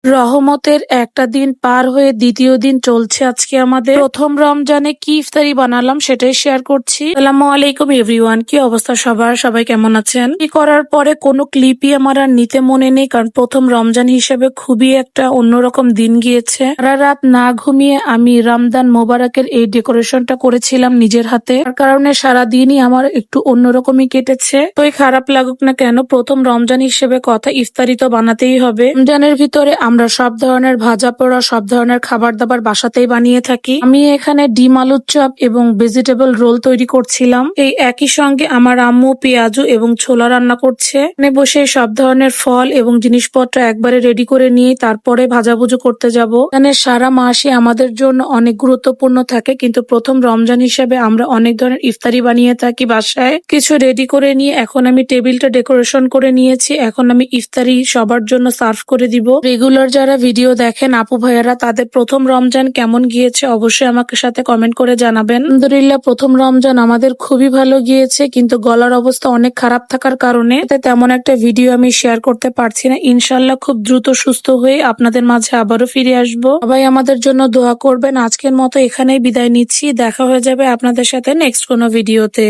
রহমতের একটা দিন পার হয়ে দ্বিতীয় দিন চলছে আজকে আমাদের। প্রথম রমজানে কি ইফতারি বানালাম সেটাই শেয়ার করছি। আসসালামু আলাইকুম এভরিওয়ান, কি অবস্থা সবার? সবাই কেমন আছেন? কি করার পরে কোনো ক্লিপই আমার আর নিতে মনে নেই, কারণ প্রথম রমজান হিসেবে খুবই একটা অন্যরকম দিন গিয়েছে। সারা রাত না ঘুমিয়ে আমি রমজান মোবারকের এই ডেকোরেশনটা করেছিলাম নিজের হাতে, তার কারণে সারা দিনই আমার একটু অন্যরকমই কেটেছে। তো খারাপ লাগুক না কেন, প্রথম রমজান হিসেবে কথা, ইফতারি তো বানাতেই হবে। রমজানের ভিতরে আমরা সব ধরনের ভাজা পোড়া, সব ধরনের খাবার দাবার বাসাতেই বানিয়ে থাকি। আমি এখানে ডিম আলুর চপ এবং ভেজিটেবল রোল তৈরি করছিলাম। এই একই সঙ্গে আমার আম্মু পেঁয়াজু এবং ছোলা রান্না করছে। এখানে বসে সব ধরনের ফল এবং জিনিসপত্র একবারে রেডি করে নিয়ে তারপরে ভাজাভুজু করতে যাব। এখানে সারা মাসই আমাদের জন্য অনেক গুরুত্বপূর্ণ থাকে, কিন্তু প্রথম রমজান হিসেবে আমরা অনেক ধরনের ইফতারি বানিয়ে থাকি বাসায়। কিছু রেডি করে নিয়ে এখন আমি টেবিলটা ডেকোরেশন করে নিয়েছি। এখন আমি ইফতারি সবার জন্য সার্ভ করে দিব। রেগুলার যারা ভিডিও দেখেন আপু ভাইয়ারা, তাদের প্রথম রমজান কেমন গিয়েছে অবশ্যই আমাকে সাথে কমেন্ট করে জানাবেন। আলহামদুলিল্লাহ প্রথম রমজান আমাদের খুবই ভালো গিয়েছে, কিন্তু গলার অবস্থা অনেক খারাপ থাকার কারণে তেমন একটা ভিডিও আমি শেয়ার করতে পারছি না। ইনশাল্লাহ খুব দ্রুত সুস্থ হয়ে আপনাদের মাঝে আবারও ফিরে আসবো। সবাই আমাদের জন্য দোয়া করবেন। আজকের মতো এখানেই বিদায় নিচ্ছি। দেখা হয়ে যাবে আপনাদের সাথে নেক্সট কোনো ভিডিওতে।